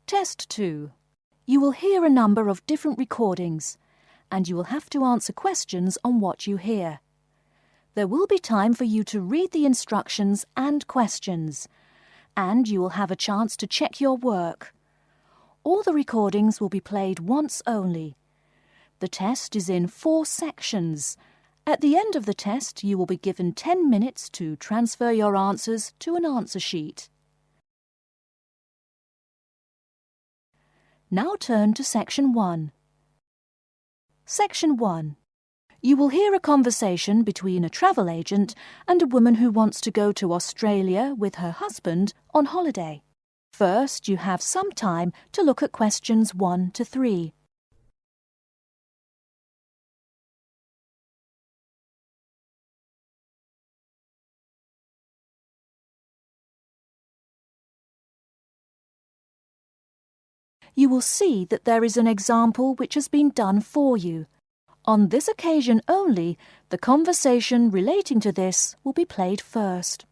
Test 2. You will hear a number of different recordings, and you will have to answer questions on what you hear. There will be time for you to read the instructions and questions, and you will have a chance to check your work. All the recordings will be played once only. The test is in 4 sections. At the end of the test, you will be given 10 minutes to transfer your answers to an answer sheet. Now turn to Section 1. Section 1. You will hear a conversation between a travel agent and a woman who wants to go to Australia with her husband on holiday. First, you have some time to look at questions 1 to 3. You will see that there is an example which has been done for you. On this occasion only, the conversation relating to this will be played first.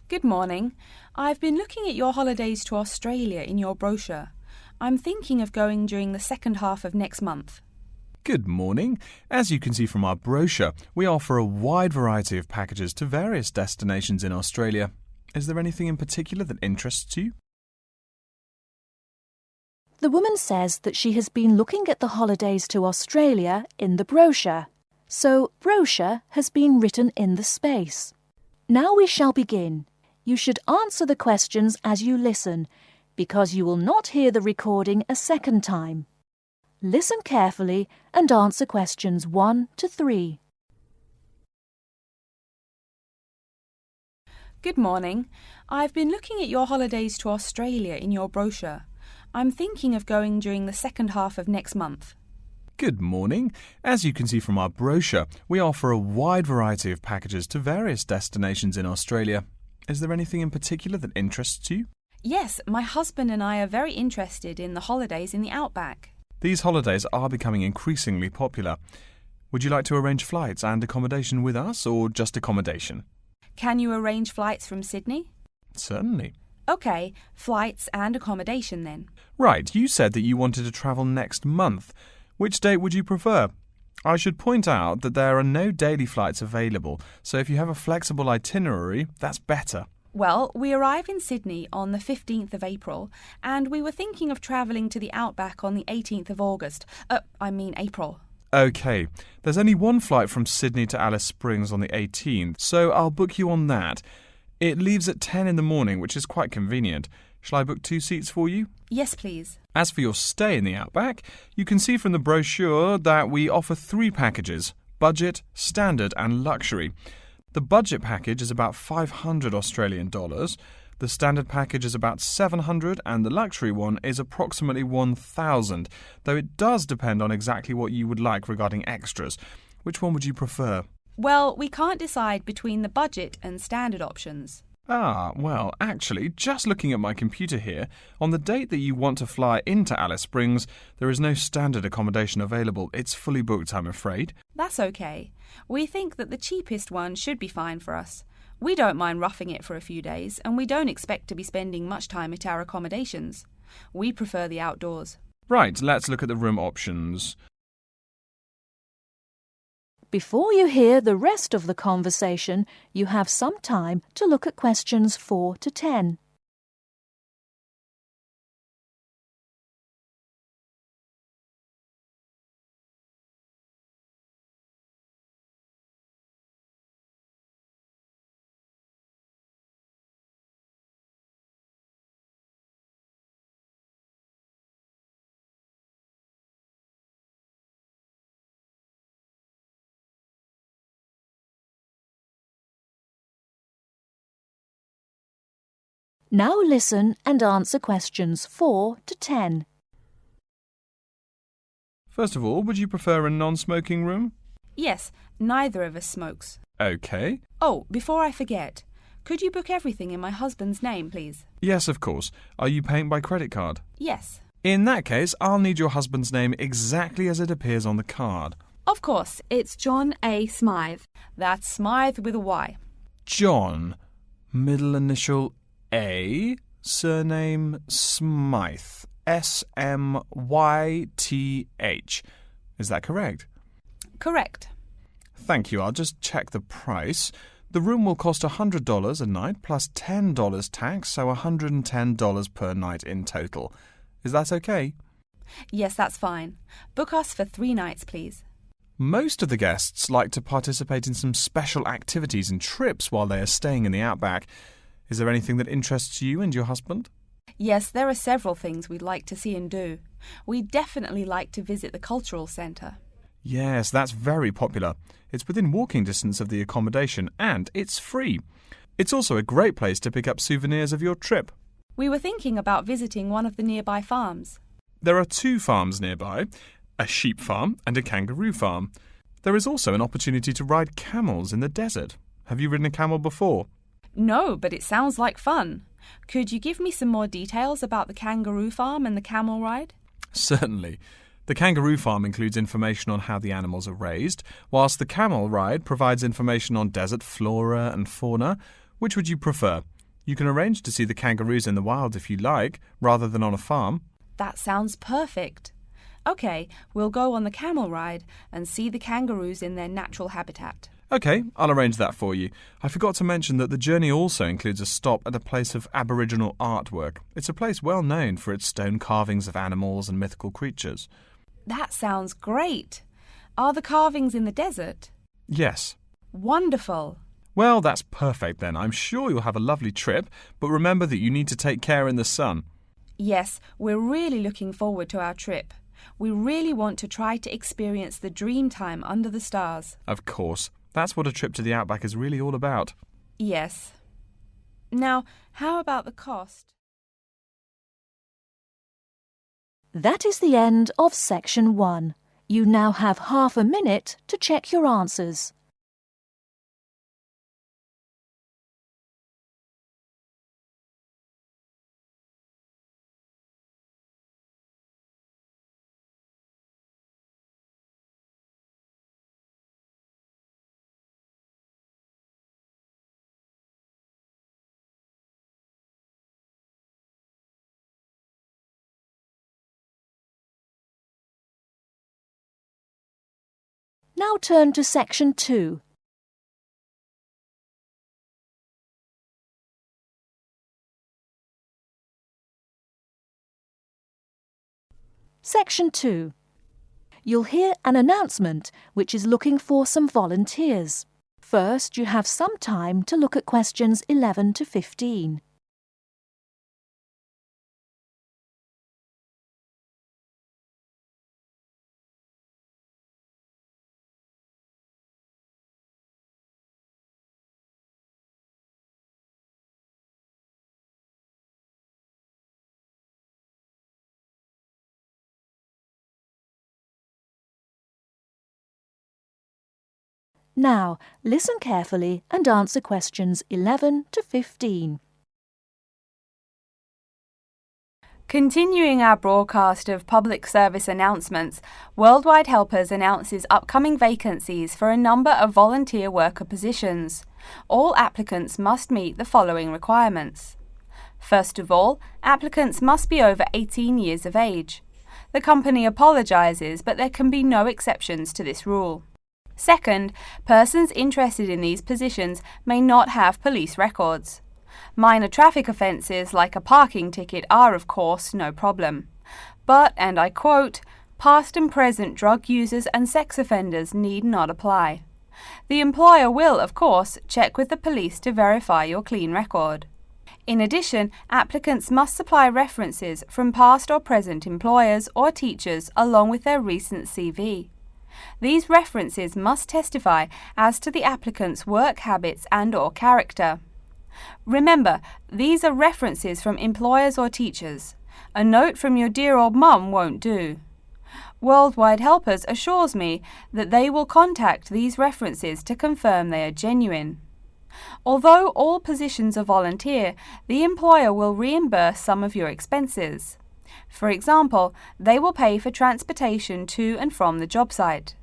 Good morning. I've been looking at your holidays to Australia in your brochure. I'm thinking of going during the second half of next month. Good morning. As you can see from our brochure, we offer a wide variety of packages to various destinations in Australia. Is there anything in particular that interests you? The woman says that she has been looking at the holidays to Australia in the brochure. So, brochure has been written in the space. Now we shall begin. You should answer the questions as you listen, because you will not hear the recording a second time. Listen carefully and answer questions 1 to 3. Good morning. I've been looking at your holidays to Australia in your brochure. I'm thinking of going during the second half of next month. Good morning. As you can see from our brochure, we offer a wide variety of packages to various destinations in Australia. Is there anything in particular that interests you? Yes, my husband and I are very interested in the holidays in the outback. These holidays are becoming increasingly popular. Would you like to arrange flights and accommodation with us, or just accommodation? Can you arrange flights from Sydney? Certainly. OK, flights and accommodation then. Right, you said that you wanted to travel next month. Which date would you prefer? I should point out that there are no daily flights available, so if you have a flexible itinerary, that's better. Well, we arrive in Sydney on the 15th of April, and we were thinking of travelling to the outback on the 18th of August. April. OK, there's only one flight from Sydney to Alice Springs on the 18th, so I'll book you on that. It leaves at 10 in the morning, which is quite convenient. Shall I book 2 seats for you? Yes, please. As for your stay in the outback, you can see from the brochure that we offer 3 packages: budget, standard and luxury. The budget package is about $500 Australian dollars, the standard package is about $700 and the luxury one is approximately $1,000, though it does depend on exactly what you would like regarding extras. Which one would you prefer? Well, we can't decide between the budget and standard options. Well, actually, just looking at my computer here, on the date that you want to fly into Alice Springs, there is no standard accommodation available. It's fully booked, I'm afraid. That's okay. We think that the cheapest one should be fine for us. We don't mind roughing it for a few days, and we don't expect to be spending much time at our accommodations. We prefer the outdoors. Right, let's look at the room options. Before you hear the rest of the conversation, you have some time to look at questions 4 to 10. Now listen and answer questions 4 to 10. First of all, would you prefer a non-smoking room? Yes, neither of us smokes. OK. Oh, before I forget, could you book everything in my husband's name, please? Yes, of course. Are you paying by credit card? Yes. In that case, I'll need your husband's name exactly as it appears on the card. Of course, it's John A. Smythe. That's Smythe with a Y. John, middle initial A, surname Smythe, S-M-Y-T-H. Is that correct? Correct. Thank you. I'll just check the price. The room will cost $100 a night plus $10 tax, so $110 per night in total. Is that okay? Yes, that's fine. Book us for 3 nights, please. Most of the guests like to participate in some special activities and trips while they are staying in the outback. Is there anything that interests you and your husband? Yes, there are several things we'd like to see and do. We'd definitely like to visit the cultural centre. Yes, that's very popular. It's within walking distance of the accommodation and it's free. It's also a great place to pick up souvenirs of your trip. We were thinking about visiting one of the nearby farms. There are 2 farms nearby, a sheep farm and a kangaroo farm. There is also an opportunity to ride camels in the desert. Have you ridden a camel before? No, but it sounds like fun. Could you give me some more details about the kangaroo farm and the camel ride? Certainly. The kangaroo farm includes information on how the animals are raised, whilst the camel ride provides information on desert flora and fauna. Which would you prefer? You can arrange to see the kangaroos in the wild if you like, rather than on a farm. That sounds perfect. OK, we'll go on the camel ride and see the kangaroos in their natural habitat. OK, I'll arrange that for you. I forgot to mention that the journey also includes a stop at a place of Aboriginal artwork. It's a place well known for its stone carvings of animals and mythical creatures. That sounds great. Are the carvings in the desert? Yes. Wonderful. Well, that's perfect then. I'm sure you'll have a lovely trip, but remember that you need to take care in the sun. Yes, we're really looking forward to our trip. We really want to try to experience the dream time under the stars. Of course. That's what a trip to the outback is really all about. Yes. Now, how about the cost? That is the end of section 1. You now have half a minute to check your answers. Now turn to section 2. Section 2. You'll hear an announcement which is looking for some volunteers. First, you have some time to look at questions 11 to 15. Now, listen carefully and answer questions 11 to 15. Continuing our broadcast of public service announcements, Worldwide Helpers announces upcoming vacancies for a number of volunteer worker positions. All applicants must meet the following requirements. First of all, applicants must be over 18 years of age. The company apologises, but there can be no exceptions to this rule. Second, persons interested in these positions may not have police records. Minor traffic offences like a parking ticket are, of course, no problem. But, and I quote, past and present drug users and sex offenders need not apply. The employer will, of course, check with the police to verify your clean record. In addition, applicants must supply references from past or present employers or teachers along with their recent CV. These references must testify as to the applicant's work habits and/or character. Remember, these are references from employers or teachers. A note from your dear old mum won't do. Worldwide Helpers assures me that they will contact these references to confirm they are genuine. Although all positions are volunteer, the employer will reimburse some of your expenses. For example, they will pay for transportation to and from the job site.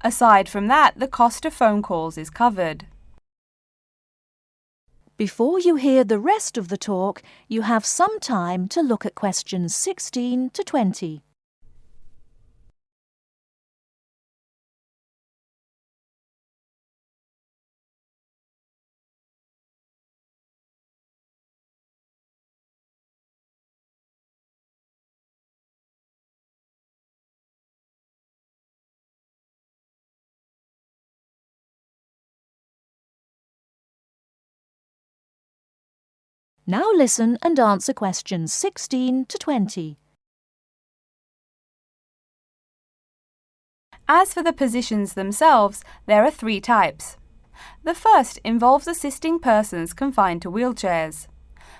Aside from that, the cost of phone calls is covered. Before you hear the rest of the talk, you have some time to look at questions 16 to 20. Now listen and answer questions 16 to 20. As for the positions themselves, there are 3 types. The first involves assisting persons confined to wheelchairs.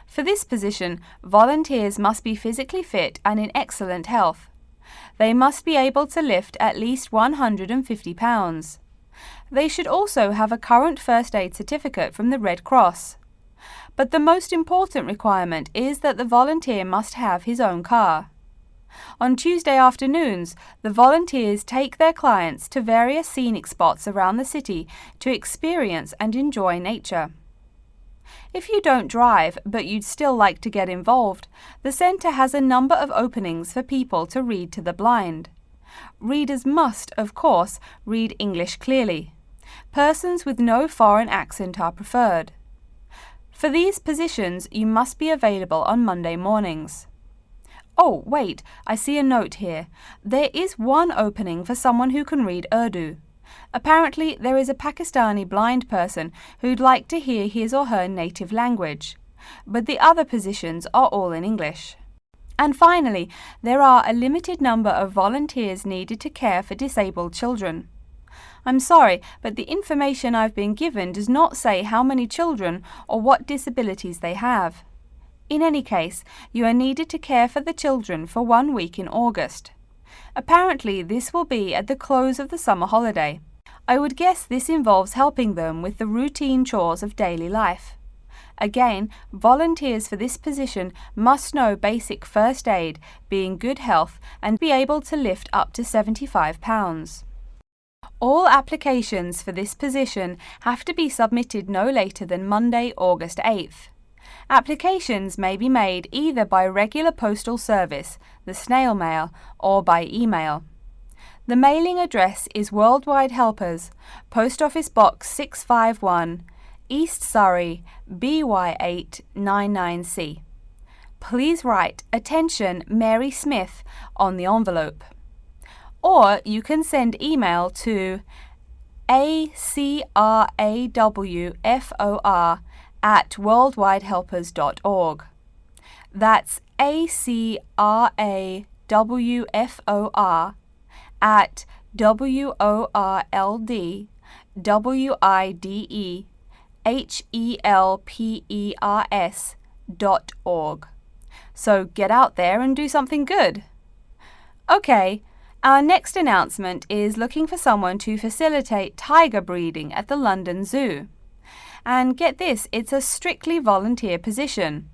For this position, volunteers must be physically fit and in excellent health. They must be able to lift at least 150 pounds. They should also have a current first aid certificate from the Red Cross. But the most important requirement is that the volunteer must have his own car. On Tuesday afternoons, the volunteers take their clients to various scenic spots around the city to experience and enjoy nature. If you don't drive, but you'd still like to get involved, the centre has a number of openings for people to read to the blind. Readers must, of course, read English clearly. Persons with no foreign accent are preferred. For these positions, you must be available on Monday mornings. Oh, wait, I see a note here. There is one opening for someone who can read Urdu. Apparently, there is a Pakistani blind person who'd like to hear his or her native language, but the other positions are all in English. And finally, there are a limited number of volunteers needed to care for disabled children. I'm sorry, but the information I've been given does not say how many children or what disabilities they have. In any case, you are needed to care for the children for 1 week in August. Apparently, this will be at the close of the summer holiday. I would guess this involves helping them with the routine chores of daily life. Again, volunteers for this position must know basic first aid, be in good health, and be able to lift up to 75 pounds. All applications for this position have to be submitted no later than Monday, August 8th. Applications may be made either by regular postal service, the snail mail, or by email. The mailing address is Worldwide Helpers, Post Office Box 651, East Surrey, BY8 99C. Please write "Attention Mary Smith" on the envelope. Or you can send email to acrawfor@worldwidehelpers.org. That's acrawfor@worldwidehelpers.org. So get out there and do something good. Okay. Our next announcement is looking for someone to facilitate tiger breeding at the London Zoo. And get this, it's a strictly volunteer position.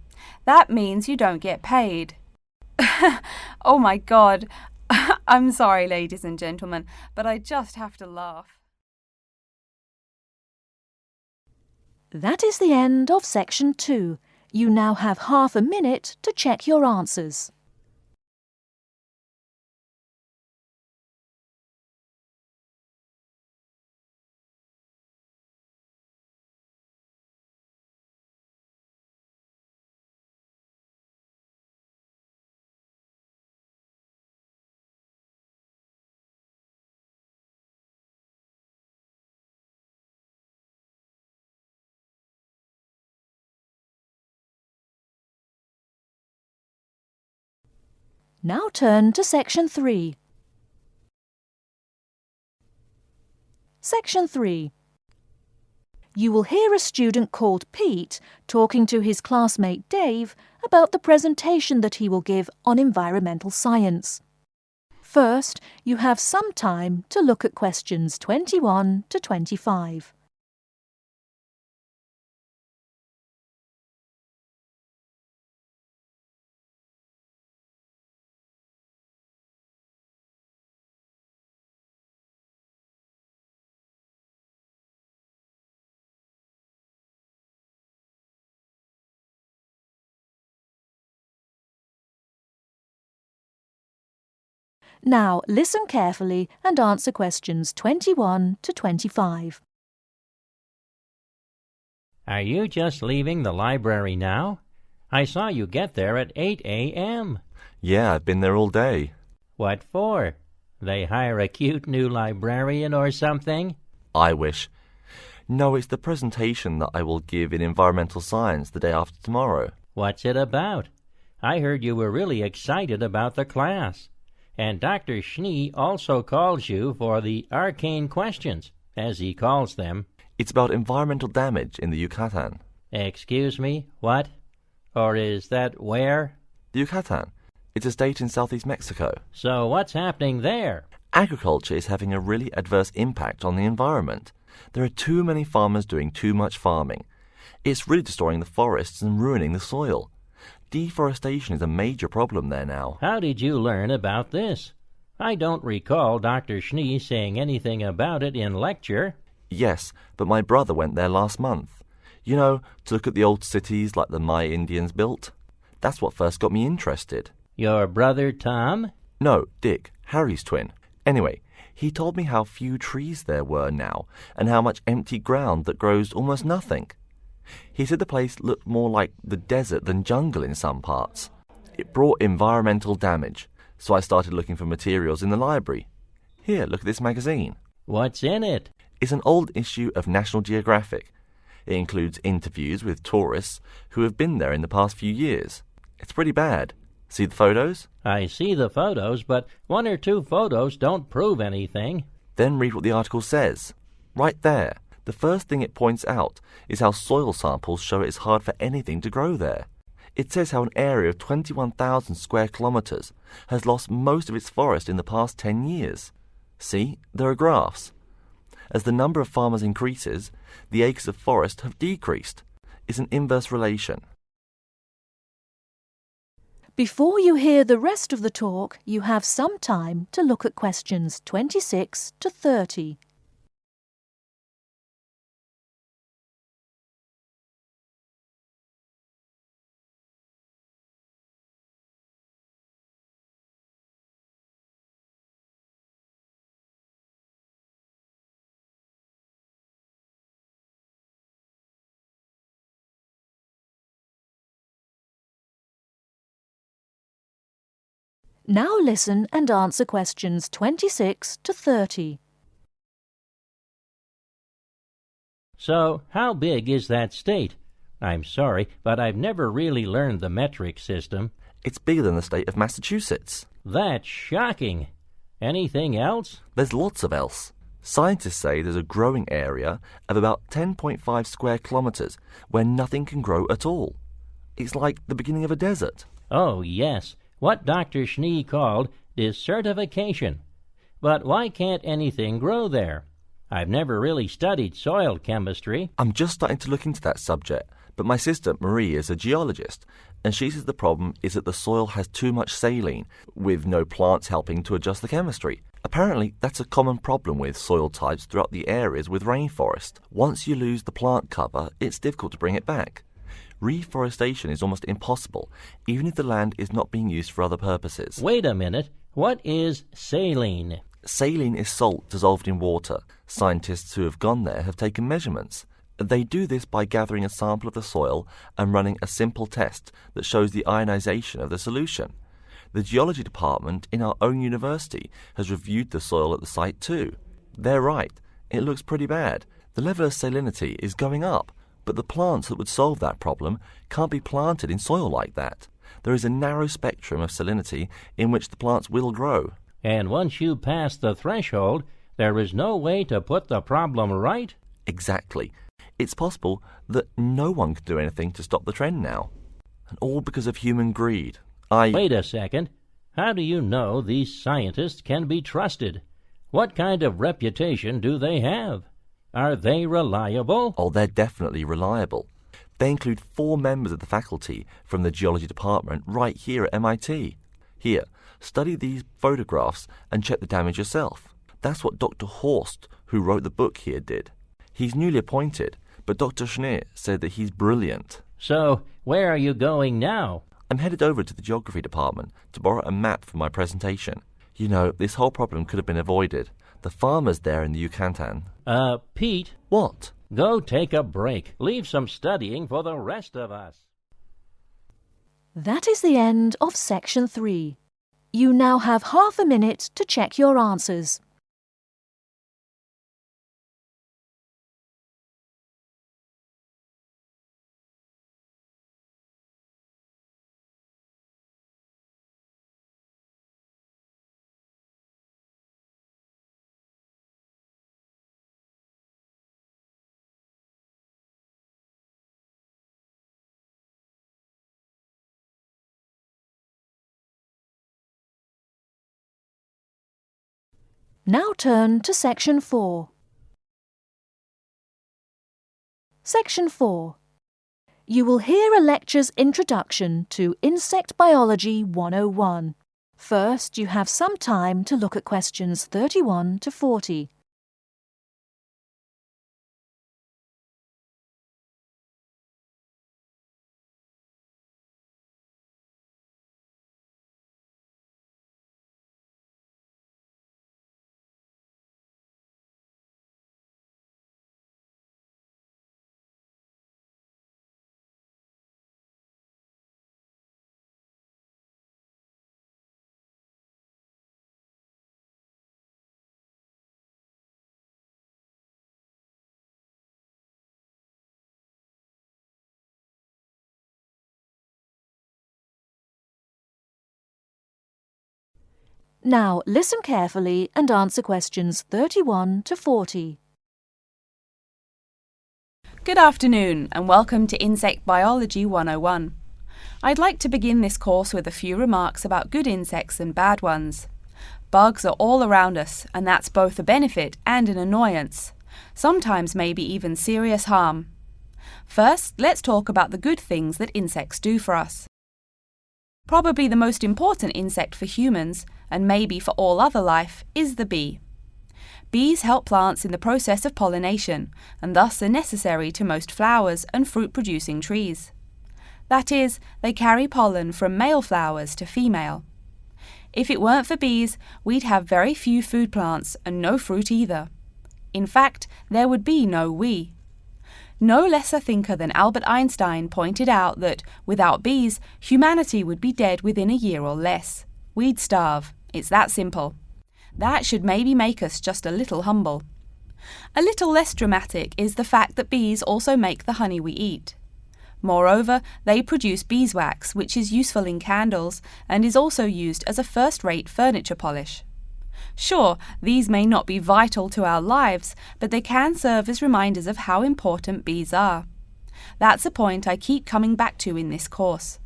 That means you don't get paid. Oh my God. I'm sorry, ladies and gentlemen, but I just have to laugh. That is the end of section 2. You now have half a minute to check your answers. Now turn to section 3. Section 3. You will hear a student called Pete talking to his classmate Dave about the presentation that he will give on environmental science. First, you have some time to look at questions 21 to 25. Now listen carefully and answer questions 21 to 25. Are you just leaving the library now? I saw you get there at 8 a.m. Yeah, I've been there all day. What for? They hire a cute new librarian or something? I wish. No, it's the presentation that I will give in environmental science the day after tomorrow. What's it about? I heard you were really excited about the class. And Dr. Schnee also calls you for the arcane questions, as he calls them. It's about environmental damage in the Yucatan. Excuse me, what? Or is that where? The Yucatan. It's a state in southeast Mexico. So what's happening there? Agriculture is having a really adverse impact on the environment. There are too many farmers doing too much farming. It's really destroying the forests and ruining the soil. Deforestation is a major problem there now. How did you learn about this? I don't recall Dr. Schnee saying anything about it in lecture. Yes, but my brother went there last month. You know, to look at the old cities like the Maya Indians built. That's what first got me interested. Your brother Tom? No, Dick, Harry's twin. Anyway, he told me how few trees there were now and how much empty ground that grows almost nothing. He said the place looked more like the desert than jungle in some parts. It brought environmental damage, so I started looking for materials in the library. Here, look at this magazine. What's in it? It's an old issue of National Geographic. It includes interviews with tourists who have been there in the past few years. It's pretty bad. See the photos? I see the photos, but one or two photos don't prove anything. Then read what the article says. Right there. The first thing it points out is how soil samples show it's hard for anything to grow there. It says how an area of 21,000 square kilometers has lost most of its forest in the past 10 years. See, there are graphs. As the number of farmers increases, the acres of forest have decreased. It's an inverse relation. Before you hear the rest of the talk, you have some time to look at questions 26 to 30. Now listen and answer questions 26 to 30. So, how big is that state? I'm sorry, but I've never really learned the metric system. It's bigger than the state of Massachusetts. That's shocking. Anything else? There's lots of else. Scientists say there's a growing area of about 10.5 square kilometers where nothing can grow at all. It's like the beginning of a desert. Oh, yes. What Dr. Schnee called desertification. But why can't anything grow there? I've never really studied soil chemistry. I'm just starting to look into that subject, but my sister Marie is a geologist, and she says the problem is that the soil has too much saline, with no plants helping to adjust the chemistry. Apparently, that's a common problem with soil types throughout the areas with rainforest. Once you lose the plant cover, it's difficult to bring it back. Reforestation is almost impossible, even if the land is not being used for other purposes. Wait a minute. What is saline? Saline is salt dissolved in water. Scientists who have gone there have taken measurements. They do this by gathering a sample of the soil and running a simple test that shows the ionization of the solution. The geology department in our own university has reviewed the soil at the site too. They're right. It looks pretty bad. The level of salinity is going up. But the plants that would solve that problem can't be planted in soil like that. There is a narrow spectrum of salinity in which the plants will grow. And once you pass the threshold, there is no way to put the problem right? Exactly. It's possible that no one can do anything to stop the trend now. And all because of human greed. Wait a second. How do you know these scientists can be trusted? What kind of reputation do they have? Are they reliable? Oh, they're definitely reliable. They include 4 members of the faculty from the geology department right here at MIT. Here, study these photographs and check the damage yourself. That's what Dr. Horst, who wrote the book here, did. He's newly appointed, but Dr. Schnee said that he's brilliant. So, where are you going now? I'm headed over to the geography department to borrow a map for my presentation. You know, this whole problem could have been avoided. The farmers there in the Yucatan. Pete, What? go take a break. Leave some studying for the rest of us. That is the end of Section 3. You now have half a minute to check your answers. Now turn to Section 4. Section 4. You will hear a lecture's introduction to Insect Biology 101. First, you have some time to look at questions 31 to 40. Now listen carefully and answer questions 31 to 40. Good afternoon and welcome to Insect Biology 101. I'd like to begin this course with a few remarks about good insects and bad ones. Bugs are all around us, and that's both a benefit and an annoyance, sometimes maybe even serious harm. First, let's talk about the good things that insects do for us. Probably the most important insect for humans, and maybe for all other life, is the bee. Bees help plants in the process of pollination, and thus are necessary to most flowers and fruit-producing trees. That is, they carry pollen from male flowers to female. If it weren't for bees, we'd have very few food plants and no fruit either. In fact, there would be no we. No less a thinker than Albert Einstein pointed out that, without bees, humanity would be dead within a year or less. We'd starve. It's that simple. That should maybe make us just a little humble. A little less dramatic is the fact that bees also make the honey we eat. Moreover, they produce beeswax, which is useful in candles and is also used as a first-rate furniture polish. Sure, these may not be vital to our lives, but they can serve as reminders of how important bees are. That's a point I keep coming back to in this course.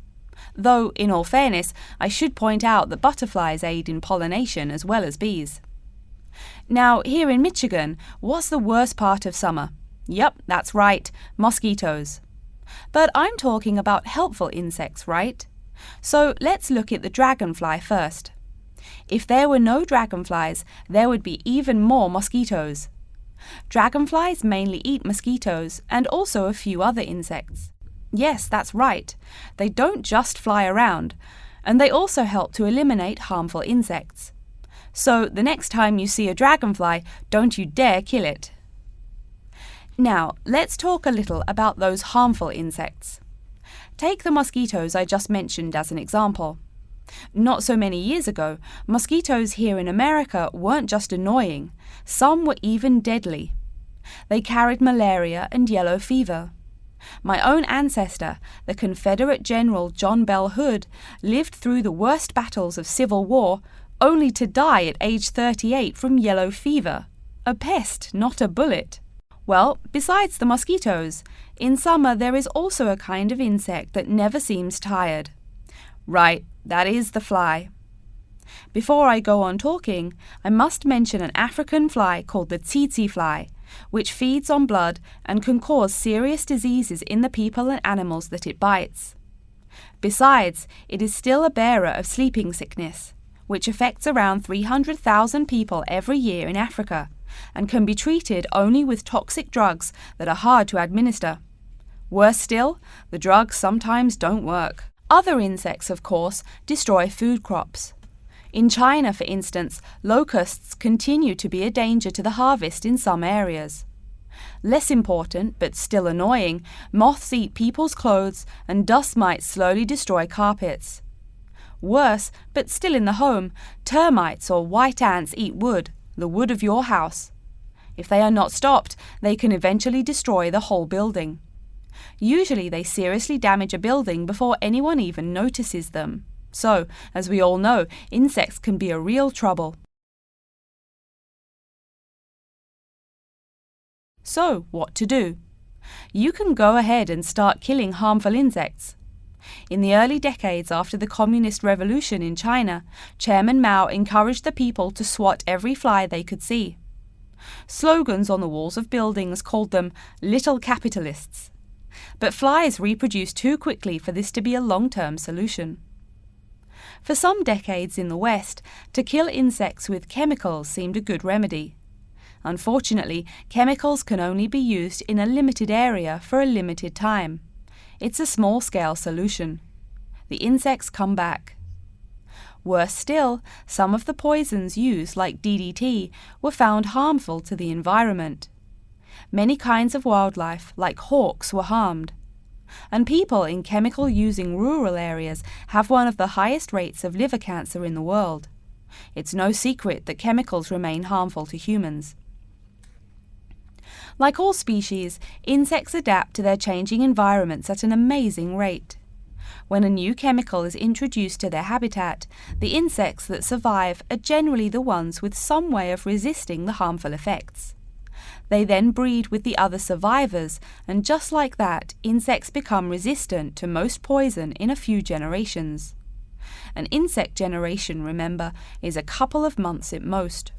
Though, in all fairness, I should point out that butterflies aid in pollination as well as bees. Now, here in Michigan, what's the worst part of summer? Yep, that's right, mosquitoes. But I'm talking about helpful insects, right? So let's look at the dragonfly first. If there were no dragonflies, there would be even more mosquitoes. Dragonflies mainly eat mosquitoes and also a few other insects. Yes, that's right. They don't just fly around, and they also help to eliminate harmful insects. So the next time you see a dragonfly, don't you dare kill it. Now, let's talk a little about those harmful insects. Take the mosquitoes I just mentioned as an example. Not so many years ago, mosquitoes here in America weren't just annoying, some were even deadly. They carried malaria and yellow fever. My own ancestor, the Confederate General John Bell Hood, lived through the worst battles of Civil War, only to die at age 38 from yellow fever. A pest, not a bullet. Well, besides the mosquitoes, in summer there is also a kind of insect that never seems tired. Right, that is the fly. Before I go on talking, I must mention an African fly called the tsetse fly, which feeds on blood and can cause serious diseases in the people and animals that it bites. Besides, it is still a bearer of sleeping sickness, which affects around 300,000 people every year in Africa, and can be treated only with toxic drugs that are hard to administer. Worse still, the drugs sometimes don't work. Other insects, of course, destroy food crops. In China, for instance, locusts continue to be a danger to the harvest in some areas. Less important, but still annoying, moths eat people's clothes and dust mites slowly destroy carpets. Worse, but still in the home, termites or white ants eat wood, the wood of your house. If they are not stopped, they can eventually destroy the whole building. Usually they seriously damage a building before anyone even notices them. So, as we all know, insects can be a real trouble. So, what to do? You can go ahead and start killing harmful insects. In the early decades after the Communist Revolution in China, Chairman Mao encouraged the people to swat every fly they could see. Slogans on the walls of buildings called them "little capitalists." But flies reproduce too quickly for this to be a long-term solution. For some decades in the West, to kill insects with chemicals seemed a good remedy. Unfortunately, chemicals can only be used in a limited area for a limited time. It's a small-scale solution. The insects come back. Worse still, some of the poisons used, like DDT, were found harmful to the environment. Many kinds of wildlife, like hawks, were harmed. And people in chemical-using rural areas have one of the highest rates of liver cancer in the world. It's no secret that chemicals remain harmful to humans. Like all species, insects adapt to their changing environments at an amazing rate. When a new chemical is introduced to their habitat, the insects that survive are generally the ones with some way of resisting the harmful effects. They then breed with the other survivors, and just like that, insects become resistant to most poison in a few generations. An insect generation, remember, is a couple of months at most.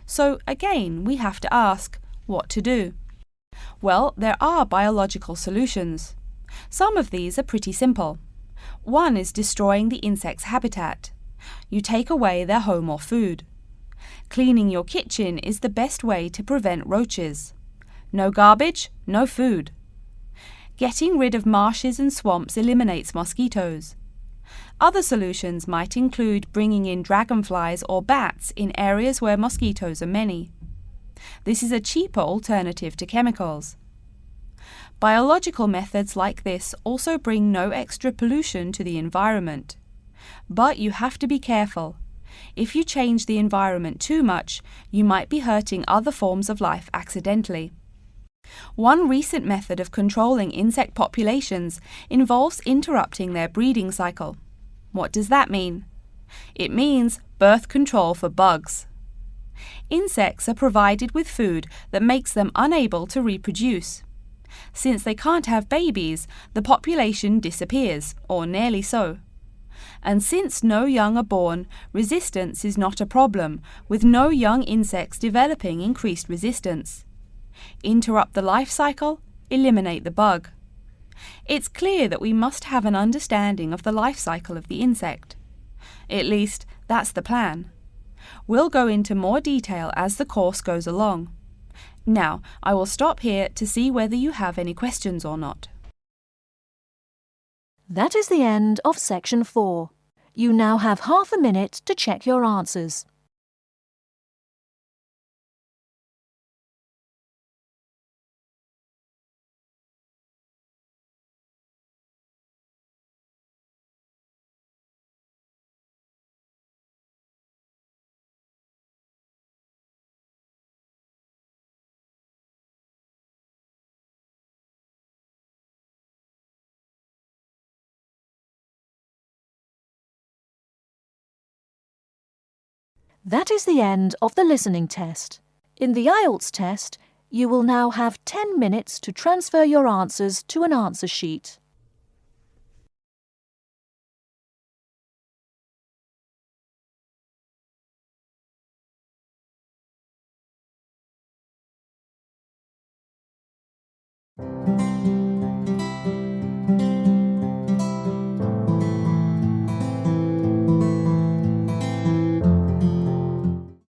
So again, we have to ask, what to do? Well, there are biological solutions. Some of these are pretty simple. One is destroying the insect's habitat. You take away their home or food. Cleaning your kitchen is the best way to prevent roaches. No garbage, no food. Getting rid of marshes and swamps eliminates mosquitoes. Other solutions might include bringing in dragonflies or bats in areas where mosquitoes are many. This is a cheaper alternative to chemicals. Biological methods like this also bring no extra pollution to the environment. But you have to be careful. If you change the environment too much, you might be hurting other forms of life accidentally. One recent method of controlling insect populations involves interrupting their breeding cycle. What does that mean? It means birth control for bugs. Insects are provided with food that makes them unable to reproduce. Since they can't have babies, the population disappears, or nearly so. And since no young are born, resistance is not a problem, with no young insects developing increased resistance. Interrupt the life cycle, eliminate the bug. It's clear that we must have an understanding of the life cycle of the insect. At least, that's the plan. We'll go into more detail as the course goes along. Now, I will stop here to see whether you have any questions or not. That is the end of section 4. You now have half a minute to check your answers. That is the end of the listening test. In the Ielts test, you will now have 10 minutes to transfer your answers to an answer sheet.